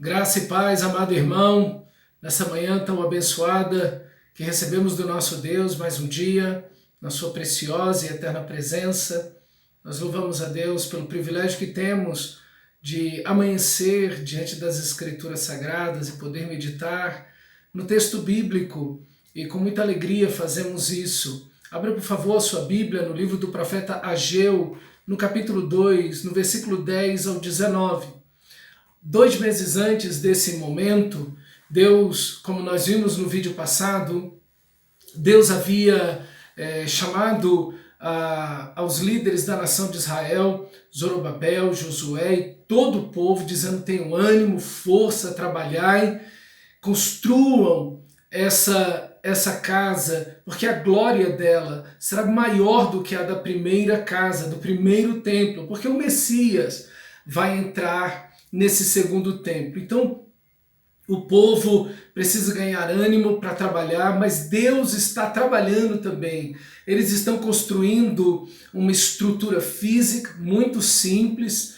Graça e paz, amado irmão, nessa manhã tão abençoada que recebemos do nosso Deus mais um dia, na sua preciosa e eterna presença. Nós louvamos a Deus pelo privilégio que temos de amanhecer diante das Escrituras Sagradas e poder meditar no texto bíblico, e com muita alegria fazemos isso. Abra, por favor, a sua Bíblia no livro do profeta Ageu, no capítulo 2, no versículo 10 ao 19. 2 meses antes desse momento, Deus, como nós vimos no vídeo passado, Deus havia chamado aos líderes da nação de Israel, Zorobabel, Josué e todo o povo, dizendo: tenham ânimo, força, trabalhai, construam essa casa, porque a glória dela será maior do que a da primeira casa, do primeiro templo, porque o Messias vai entrar nesse segundo templo. Então, o povo precisa ganhar ânimo para trabalhar, mas Deus está trabalhando também. Eles estão construindo uma estrutura física muito simples,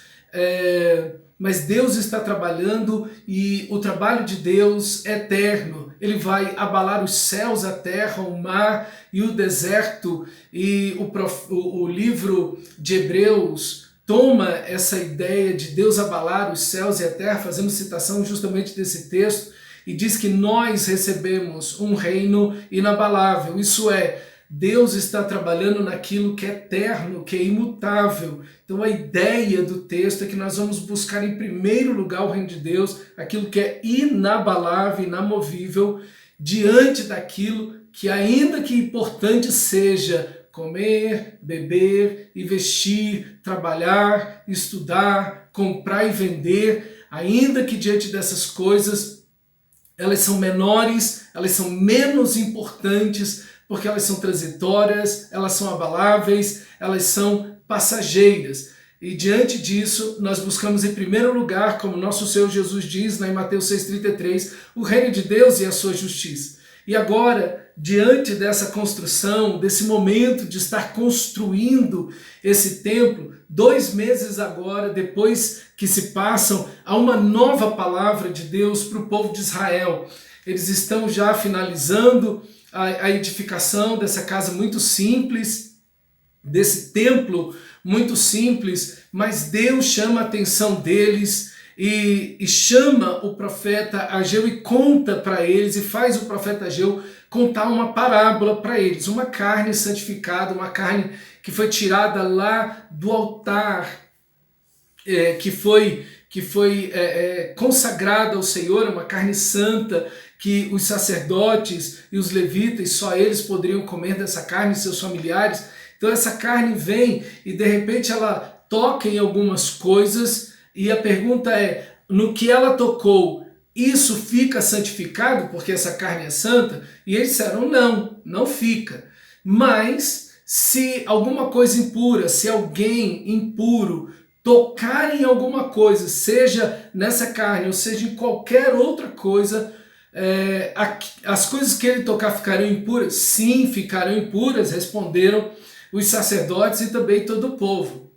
mas Deus está trabalhando, e o trabalho de Deus é eterno. Ele vai abalar os céus, a terra, o mar e o deserto. E o livro de Hebreus toma essa ideia de Deus abalar os céus e a terra, fazendo citação justamente desse texto, e diz que nós recebemos um reino inabalável. Isso é, Deus está trabalhando naquilo que é eterno, que é imutável. Então a ideia do texto é que nós vamos buscar em primeiro lugar o reino de Deus, aquilo que é inabalável, inamovível, diante daquilo que, ainda que importante seja, comer, beber e vestir, trabalhar, estudar, comprar e vender, ainda que diante dessas coisas elas são menores, elas são menos importantes, porque elas são transitórias, elas são abaláveis, elas são passageiras. E diante disso, nós buscamos em primeiro lugar, como nosso Senhor Jesus diz em Mateus 6,33, o reino de Deus e a sua justiça. E agora, diante dessa construção, desse momento de estar construindo esse templo, 2 meses agora, depois que se passam, há uma nova palavra de Deus para o povo de Israel. Eles estão já finalizando a edificação dessa casa muito simples, desse templo muito simples, mas Deus chama a atenção deles e chama o profeta Ageu e conta para eles, e faz o profeta Ageu contar uma parábola para eles, uma carne santificada, uma carne que foi tirada lá do altar, que foi consagrada ao Senhor, uma carne santa, que os sacerdotes e os levitas, só eles poderiam comer dessa carne, seus familiares. Então essa carne vem e de repente ela toca em algumas coisas, e a pergunta é: no que ela tocou, isso fica santificado porque essa carne é santa? E eles disseram: não, não fica. Mas se alguma coisa impura, se alguém impuro tocar em alguma coisa, seja nessa carne ou seja em qualquer outra coisa, as coisas que ele tocar ficarão impuras? Sim, ficarão impuras, responderam os sacerdotes e também todo o povo.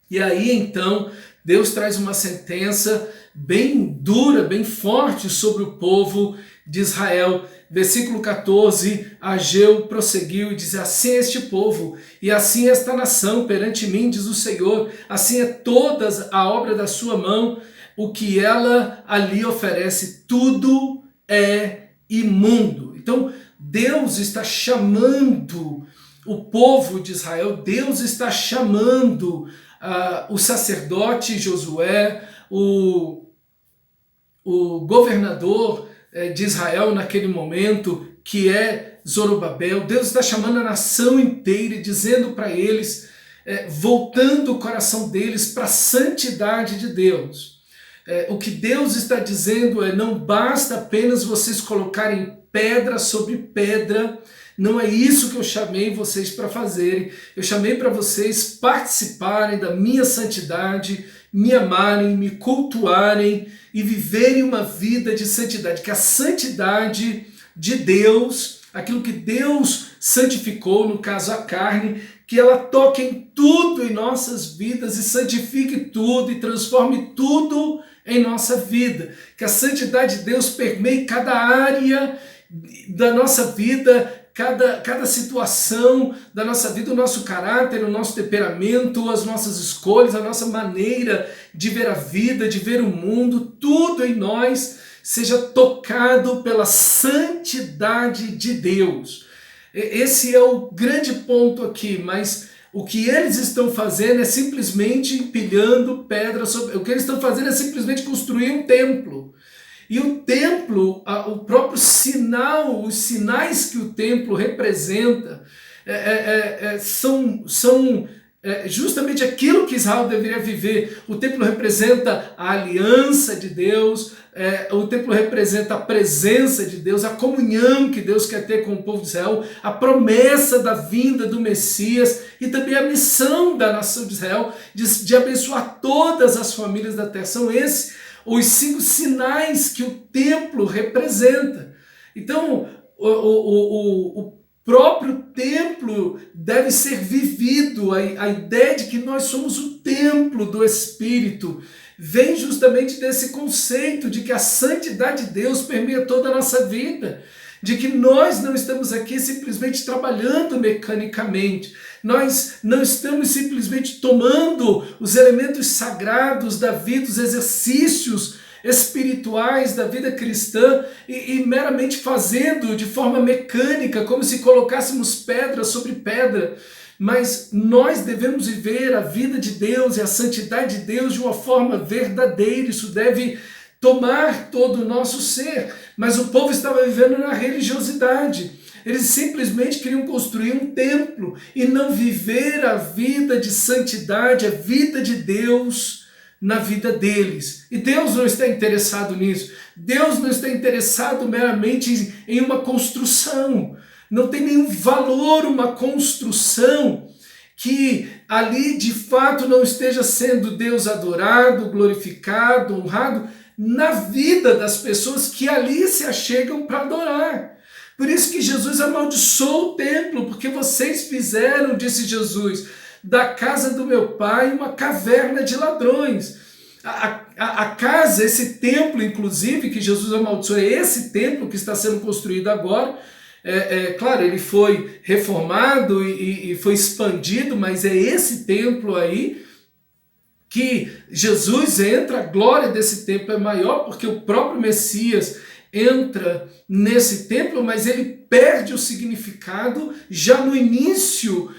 E aí então Deus traz uma sentença bem dura, bem forte sobre o povo de Israel. Versículo 14, Ageu prosseguiu e diz: assim é este povo, e assim é esta nação perante mim, diz o Senhor, assim é toda a obra da sua mão, o que ela ali oferece, tudo é imundo. Então Deus está chamando o povo de Israel, Deus está chamando o sacerdote Josué, o governador de Israel naquele momento, que é Zorobabel. Deus está chamando a nação inteira e dizendo para eles, voltando o coração deles para a santidade de Deus. O que Deus está dizendo é: não basta apenas vocês colocarem pedra sobre pedra. Não é isso que eu chamei vocês para fazerem. Eu chamei para vocês participarem da minha santidade, me amarem, me cultuarem e viverem uma vida de santidade. Que a santidade de Deus, aquilo que Deus santificou, no caso a carne, que ela toque em tudo em nossas vidas e santifique tudo e transforme tudo em nossa vida, que a santidade de Deus permeie cada área da nossa vida, cada situação da nossa vida, o nosso caráter, o nosso temperamento, as nossas escolhas, a nossa maneira de ver a vida, de ver o mundo, tudo em nós seja tocado pela santidade de Deus. Esse é o grande ponto aqui, mas o que eles estão fazendo é simplesmente empilhando pedra sobre... O que eles estão fazendo é simplesmente construir um templo. E o templo, o próprio sinal, os sinais que o templo representa são justamente aquilo que Israel deveria viver. O templo representa a aliança de Deus, o templo representa a presença de Deus, a comunhão que Deus quer ter com o povo de Israel, a promessa da vinda do Messias e também a missão da nação de Israel de abençoar todas as famílias da terra. São esses os 5 sinais que o templo representa. Então, o próprio templo deve ser vivido. A ideia de que nós somos o templo do Espírito vem justamente desse conceito de que a santidade de Deus permeia toda a nossa vida, de que nós não estamos aqui simplesmente trabalhando mecanicamente, nós não estamos simplesmente tomando os elementos sagrados da vida, os exercícios espirituais da vida cristã e meramente fazendo de forma mecânica, como se colocássemos pedra sobre pedra, mas nós devemos viver a vida de Deus e a santidade de Deus de uma forma verdadeira. Isso deve tomar todo o nosso ser, mas o povo estava vivendo na religiosidade. Eles simplesmente queriam construir um templo e não viver a vida de santidade, a vida de Deus na vida deles. E Deus não está interessado nisso. Deus não está interessado meramente em uma construção. Não tem nenhum valor uma construção que ali de fato não esteja sendo Deus adorado, glorificado, honrado na vida das pessoas que ali se achegam para adorar. Por isso que Jesus amaldiçoou o templo, porque vocês fizeram, disse Jesus, da casa do meu pai uma caverna de ladrões. A casa, esse templo, inclusive, que Jesus amaldiçoou, é esse templo que está sendo construído agora. Claro, ele foi reformado e foi expandido, mas é esse templo aí que Jesus entra, a glória desse templo é maior, porque o próprio Messias entra nesse templo, mas ele perde o significado já no início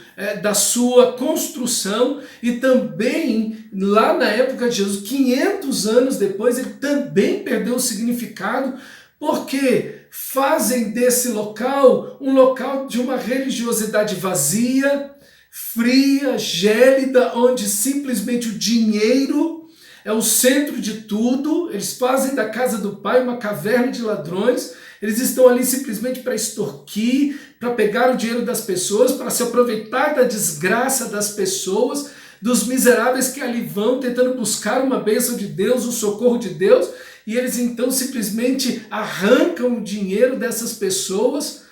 da sua construção e também lá na época de Jesus, 500 anos depois, ele também perdeu o significado, porque fazem desse local um local de uma religiosidade vazia, fria, gélida, onde simplesmente o dinheiro é o centro de tudo. Eles fazem da casa do pai uma caverna de ladrões. Eles estão ali simplesmente para extorquir, para pegar o dinheiro das pessoas, para se aproveitar da desgraça das pessoas, dos miseráveis que ali vão tentando buscar uma bênção de Deus, o socorro de Deus, e eles então simplesmente arrancam o dinheiro dessas pessoas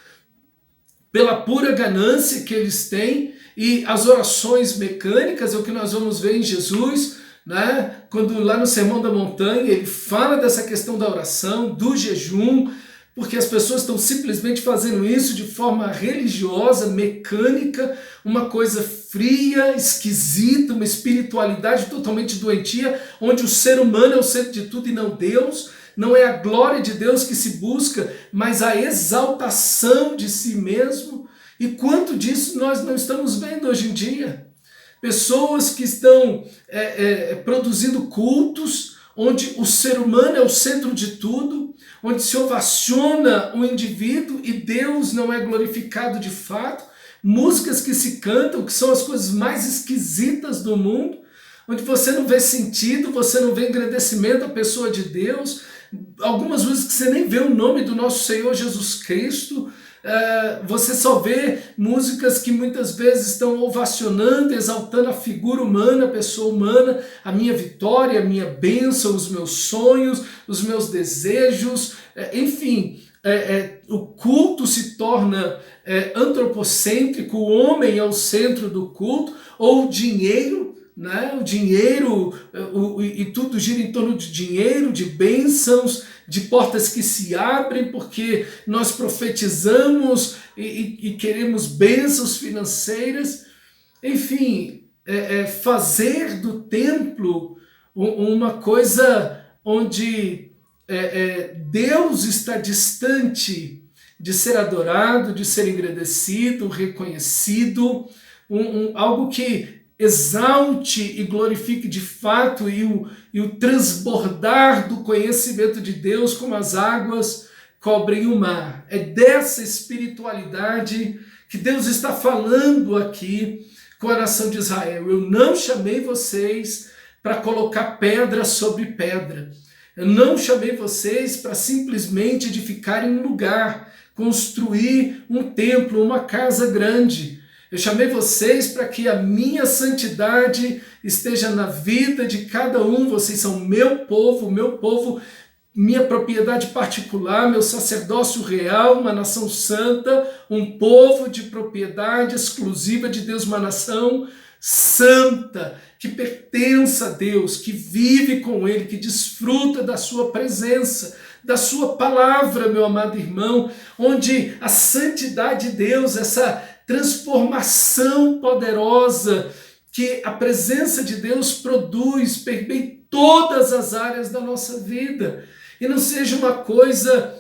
pela pura ganância que eles têm. E as orações mecânicas é o que nós vamos ver em Jesus, né? Quando lá no Sermão da Montanha ele fala dessa questão da oração, do jejum, porque as pessoas estão simplesmente fazendo isso de forma religiosa, mecânica, uma coisa fria, esquisita, uma espiritualidade totalmente doentia, onde o ser humano é o centro de tudo e não Deus. Não é a glória de Deus que se busca, mas a exaltação de si mesmo. E quanto disso nós não estamos vendo hoje em dia? Pessoas que estão produzindo cultos, onde o ser humano é o centro de tudo, onde se ovaciona o indivíduo e Deus não é glorificado de fato, músicas que se cantam, que são as coisas mais esquisitas do mundo, onde você não vê sentido, você não vê engrandecimento à pessoa de Deus, algumas músicas que você nem vê o nome do nosso Senhor Jesus Cristo. Você só vê músicas que muitas vezes estão ovacionando, exaltando a figura humana, a pessoa humana, a minha vitória, a minha bênção, os meus sonhos, os meus desejos, enfim, o culto se torna antropocêntrico, o homem é o centro do culto, ou o dinheiro, né? O dinheiro e tudo gira em torno de dinheiro, de bênçãos, de portas que se abrem porque nós profetizamos e queremos bênçãos financeiras. Enfim, fazer do templo uma coisa onde Deus está distante de ser adorado, de ser engrandecido, reconhecido, algo que exalte e glorifique de fato e o transbordar do conhecimento de Deus como as águas cobrem o mar. É dessa espiritualidade que Deus está falando aqui com a nação de Israel. Eu não chamei vocês para colocar pedra sobre pedra. Eu não chamei vocês para simplesmente edificarem um lugar, construir um templo, uma casa grande. Eu chamei vocês para que a minha santidade esteja na vida de cada um. Vocês são meu povo, minha propriedade particular, meu sacerdócio real, uma nação santa, um povo de propriedade exclusiva de Deus, uma nação santa, que pertence a Deus, que vive com Ele, que desfruta da sua presença, da sua palavra, meu amado irmão, onde a santidade de Deus, essa transformação poderosa que a presença de Deus produz, permeia todas as áreas da nossa vida, e não seja uma coisa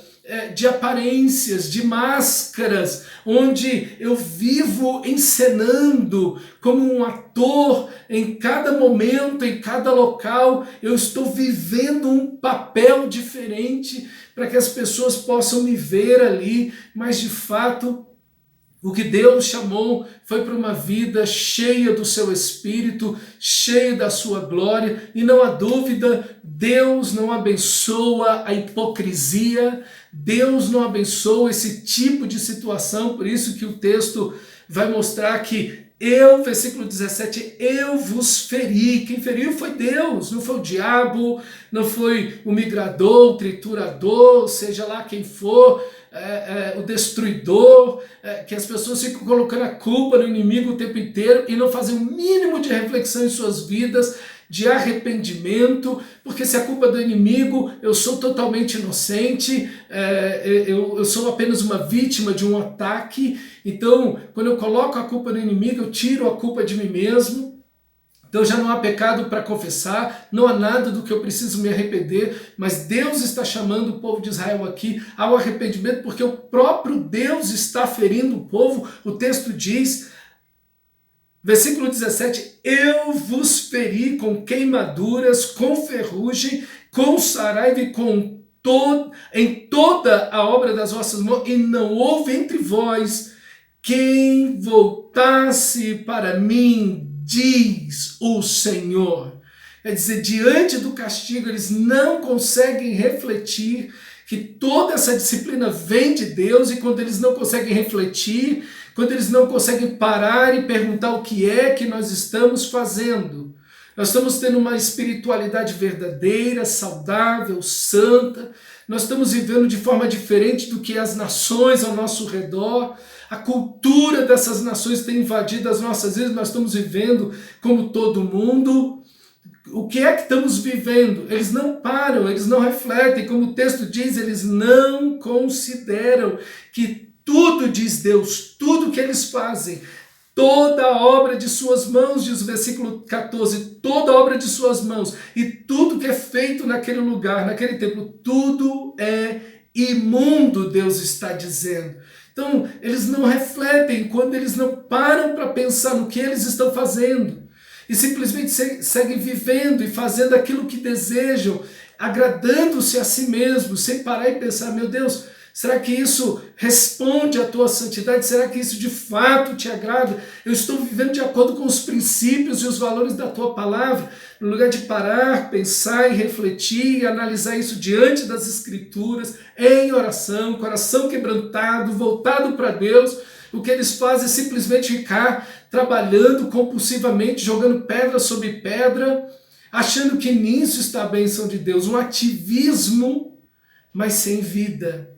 de aparências, de máscaras, onde eu vivo encenando como um ator em cada momento, em cada local, eu estou vivendo um papel diferente para que as pessoas possam me ver ali, mas de fato o que Deus chamou foi para uma vida cheia do seu Espírito, cheia da sua glória, e não há dúvida, Deus não abençoa a hipocrisia, Deus não abençoa esse tipo de situação, por isso que o texto vai mostrar que versículo 17, eu vos feri. Quem feriu foi Deus, não foi o diabo, não foi o migrador, o triturador, seja lá quem for, o destruidor, que as pessoas ficam colocando a culpa no inimigo o tempo inteiro e não fazem o mínimo de reflexão em suas vidas, de arrependimento, porque se a culpa é do inimigo, eu sou totalmente inocente, eu sou apenas uma vítima de um ataque. Então, quando eu coloco a culpa no inimigo, eu tiro a culpa de mim mesmo. Então já não há pecado para confessar, não há nada do que eu preciso me arrepender, mas Deus está chamando o povo de Israel aqui ao arrependimento, porque o próprio Deus está ferindo o povo. O texto diz, versículo 17, eu vos feri com queimaduras, com ferrugem, com saraiva e em toda a obra das vossas mãos, e não houve entre vós quem voltasse para mim, diz o Senhor. Quer dizer, diante do castigo, eles não conseguem refletir que toda essa disciplina vem de Deus, e quando eles não conseguem refletir, quando eles não conseguem parar e perguntar o que é que nós estamos fazendo. Nós estamos tendo uma espiritualidade verdadeira, saudável, santa, nós estamos vivendo de forma diferente do que as nações ao nosso redor. A cultura dessas nações tem invadido as nossas vidas, nós estamos vivendo como todo mundo. O que é que estamos vivendo? Eles não param, eles não refletem, como o texto diz, eles não consideram que tudo, diz Deus, tudo que eles fazem, toda a obra de suas mãos, diz o versículo 14, toda a obra de suas mãos, e tudo que é feito naquele lugar, naquele templo, tudo é imundo, Deus está dizendo. Então, eles não refletem quando eles não param para pensar no que eles estão fazendo e simplesmente seguem vivendo e fazendo aquilo que desejam, agradando-se a si mesmos, sem parar e pensar, meu Deus, será que isso responde à tua santidade? Será que isso de fato te agrada? Eu estou vivendo de acordo com os princípios e os valores da tua palavra? No lugar de parar, pensar e refletir e analisar isso diante das Escrituras, em oração, coração quebrantado, voltado para Deus, o que eles fazem é simplesmente ficar trabalhando compulsivamente, jogando pedra sobre pedra, achando que nisso está a bênção de Deus, um ativismo, mas sem vida.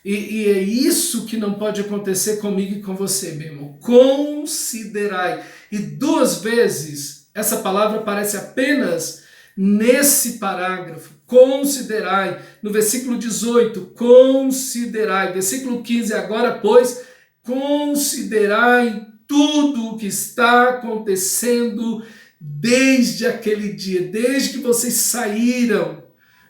E é isso que não pode acontecer comigo e com você, meu irmão. Considerai. E 2 vezes essa palavra aparece apenas nesse parágrafo. Considerai, no versículo 18, considerai. Versículo 15, agora, pois, considerai tudo o que está acontecendo desde aquele dia, desde que vocês saíram,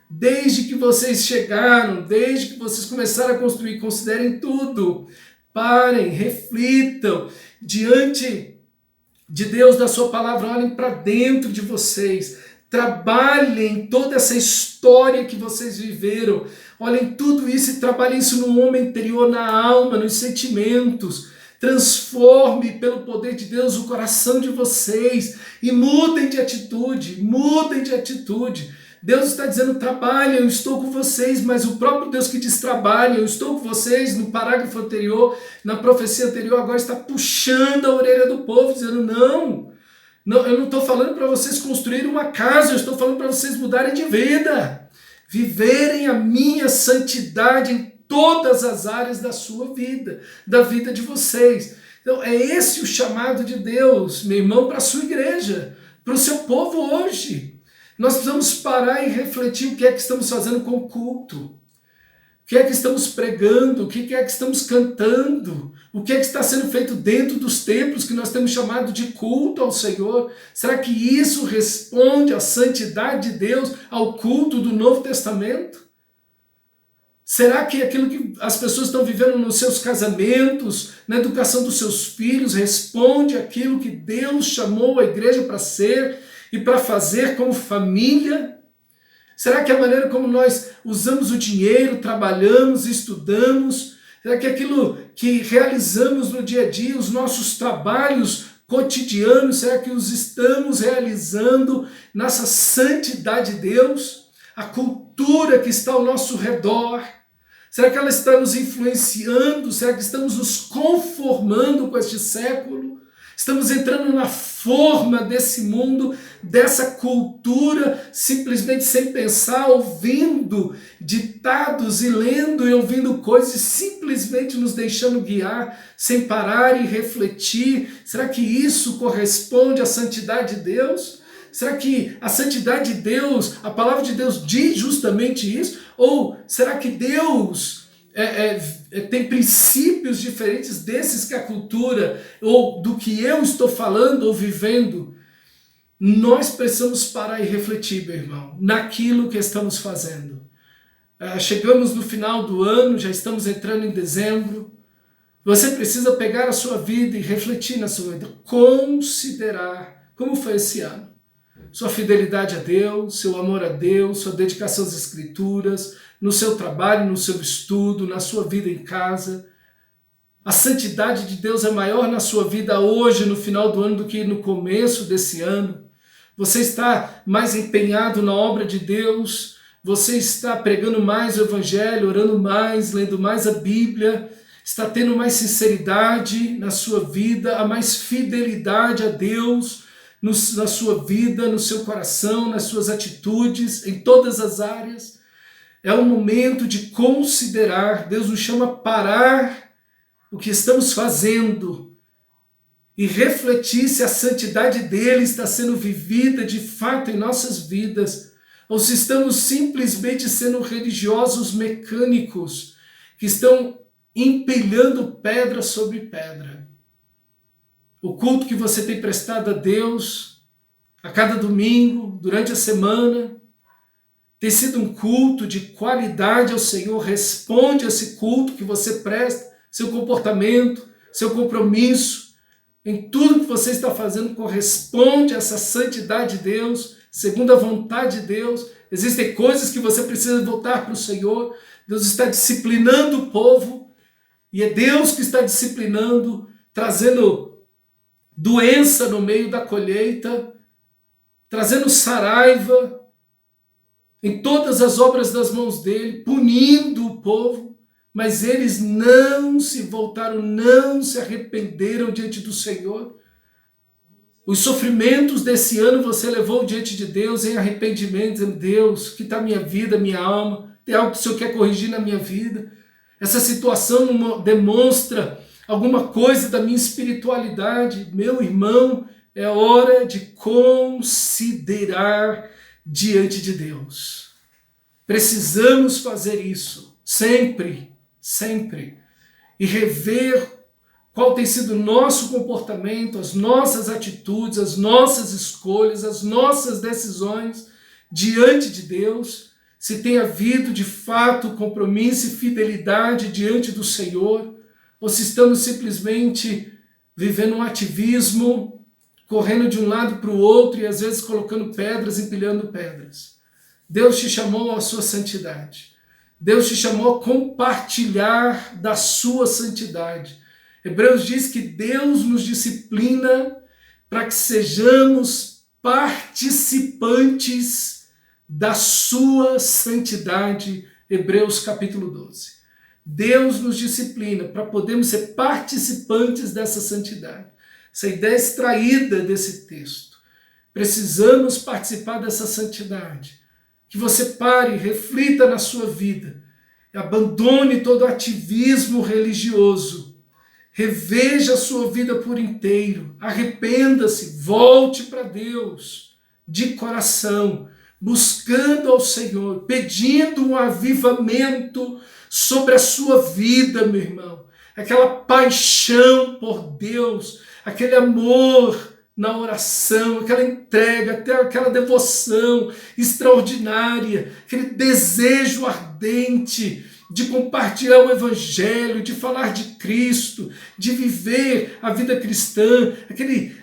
desde que vocês chegaram, desde que vocês começaram a construir. Considerem tudo. Parem, reflitam diante de Deus, da sua palavra, olhem para dentro de vocês, trabalhem toda essa história que vocês viveram, olhem tudo isso e trabalhem isso no homem interior, na alma, nos sentimentos. Transforme pelo poder de Deus o coração de vocês e mudem de atitude, mudem de atitude. Deus está dizendo, trabalhem, eu estou com vocês, mas o próprio Deus que diz trabalhem, eu estou com vocês, no parágrafo anterior, na profecia anterior, agora está puxando a orelha do povo, dizendo, não, eu não estou falando para vocês construírem uma casa, eu estou falando para vocês mudarem de vida, viverem a minha santidade em todas as áreas da sua vida, da vida de vocês. Então é esse o chamado de Deus, meu irmão, para a sua igreja, para o seu povo hoje. Nós precisamos parar e refletir o que é que estamos fazendo com o culto, o que é que estamos pregando, o que é que estamos cantando, o que é que está sendo feito dentro dos templos que nós temos chamado de culto ao Senhor. Será que isso responde à santidade de Deus, ao culto do Novo Testamento? Será que aquilo que as pessoas estão vivendo nos seus casamentos, na educação dos seus filhos, responde àquilo que Deus chamou a igreja para ser e para fazer como família? Será que a maneira como nós usamos o dinheiro, trabalhamos, estudamos, será que aquilo que realizamos no dia a dia, os nossos trabalhos cotidianos, será que os estamos realizando nessa santidade de Deus? A cultura que está ao nosso redor, será que ela está nos influenciando? Será que estamos nos conformando com este século? Estamos entrando na forma desse mundo, dessa cultura, simplesmente sem pensar, ouvindo ditados e lendo e ouvindo coisas, simplesmente nos deixando guiar, sem parar e refletir. Será que isso corresponde à santidade de Deus? Será que a santidade de Deus, a palavra de Deus diz justamente isso? Ou será que Deus tem princípios diferentes desses que a cultura, ou do que eu estou falando ou vivendo? Nós precisamos parar e refletir, meu irmão, naquilo que estamos fazendo. Chegamos no final do ano, já estamos entrando em dezembro. Você precisa pegar a sua vida e refletir na sua vida, considerar como foi esse ano. Sua fidelidade a Deus, seu amor a Deus, sua dedicação às Escrituras, no seu trabalho, no seu estudo, na sua vida em casa. A santidade de Deus é maior na sua vida hoje, no final do ano, do que no começo desse ano. Você está mais empenhado na obra de Deus, você está pregando mais o Evangelho, orando mais, lendo mais a Bíblia, está tendo mais sinceridade na sua vida, a mais fidelidade a Deus, na sua vida, no seu coração, nas suas atitudes, em todas as áreas. É o momento de considerar. Deus nos chama a parar o que estamos fazendo e refletir se a santidade dele está sendo vivida de fato em nossas vidas, ou se estamos simplesmente sendo religiosos mecânicos que estão empilhando pedra sobre pedra. O culto que você tem prestado a Deus a cada domingo, durante a semana, tem sido um culto de qualidade ao Senhor? Responde a esse culto que você presta, seu comportamento, seu compromisso, em tudo que você está fazendo corresponde a essa santidade de Deus, segundo a vontade de Deus? Existem coisas que você precisa voltar para o Senhor. Deus está disciplinando o povo, e é Deus que está disciplinando, trazendo doença no meio da colheita, trazendo saraiva em todas as obras das mãos dele, punindo o povo, mas eles não se voltaram, não se arrependeram diante do Senhor. Os sofrimentos desse ano você levou diante de Deus em arrependimento, dizendo: Deus, que está minha vida, minha alma, tem algo que o Senhor quer corrigir na minha vida. Essa situação demonstra alguma coisa da minha espiritualidade. Meu irmão, é hora de considerar diante de Deus. Precisamos fazer isso sempre, sempre, e rever qual tem sido o nosso comportamento, as nossas atitudes, as nossas escolhas, as nossas decisões diante de Deus, se tem havido de fato compromisso e fidelidade diante do Senhor, ou se estamos simplesmente vivendo um ativismo, correndo de um lado para o outro e às vezes colocando pedras, empilhando pedras. Deus te chamou à sua santidade. Deus te chamou a compartilhar da sua santidade. Hebreus diz que Deus nos disciplina para que sejamos participantes da sua santidade. Hebreus capítulo 12. Deus nos disciplina para podermos ser participantes dessa santidade. Essa ideia é extraída desse texto. Precisamos participar dessa santidade. Que você pare, reflita na sua vida, abandone todo ativismo religioso, reveja a sua vida por inteiro, arrependa-se, volte para Deus de coração, buscando ao Senhor, pedindo um avivamento sobre a sua vida, meu irmão. Aquela paixão por Deus, aquele amor na oração, aquela entrega, até aquela devoção extraordinária, aquele desejo ardente de compartilhar o Evangelho, de falar de Cristo, de viver a vida cristã,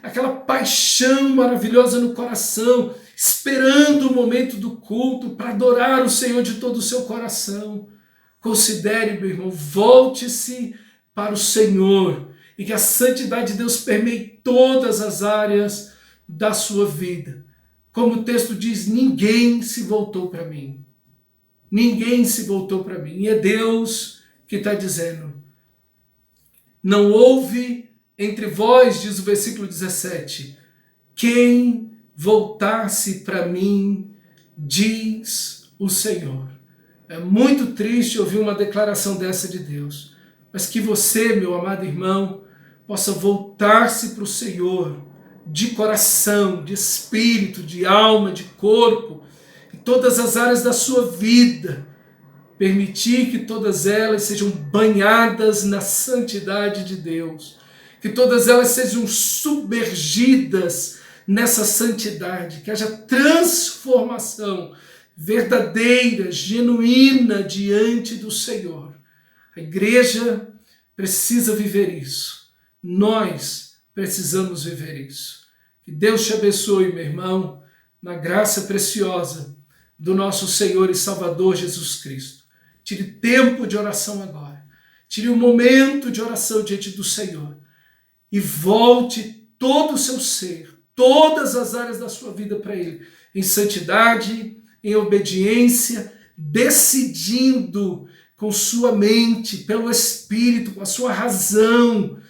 aquela paixão maravilhosa no coração, esperando o momento do culto para adorar o Senhor de todo o seu coração. Considere, meu irmão, volte-se para o Senhor e que a santidade de Deus permeie todas as áreas da sua vida. Como o texto diz, ninguém se voltou para mim. Ninguém se voltou para mim. E é Deus que está dizendo. Não houve entre vós, diz o versículo 17, quem voltasse para mim, diz o Senhor. É muito triste ouvir uma declaração dessa de Deus. Mas que você, meu amado irmão, possa voltar-se para o Senhor de coração, de espírito, de alma, de corpo, em todas as áreas da sua vida. Permitir que todas elas sejam banhadas na santidade de Deus. Que todas elas sejam submergidas nessa santidade. Que haja transformação verdadeira, genuína diante do Senhor. A igreja precisa viver isso. Nós precisamos viver isso. Que Deus te abençoe, meu irmão, na graça preciosa do nosso Senhor e Salvador Jesus Cristo. Tire tempo de oração agora. Tire um momento de oração diante do Senhor. E volte todo o seu ser, todas as áreas da sua vida para Ele. Em santidade, em obediência, decidindo com sua mente, pelo Espírito, com a sua razão,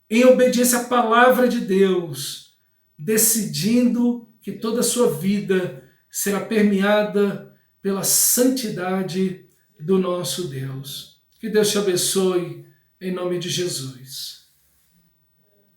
em obediência à palavra de Deus, decidindo que toda a sua vida será permeada pela santidade do nosso Deus. Que Deus te abençoe, em nome de Jesus.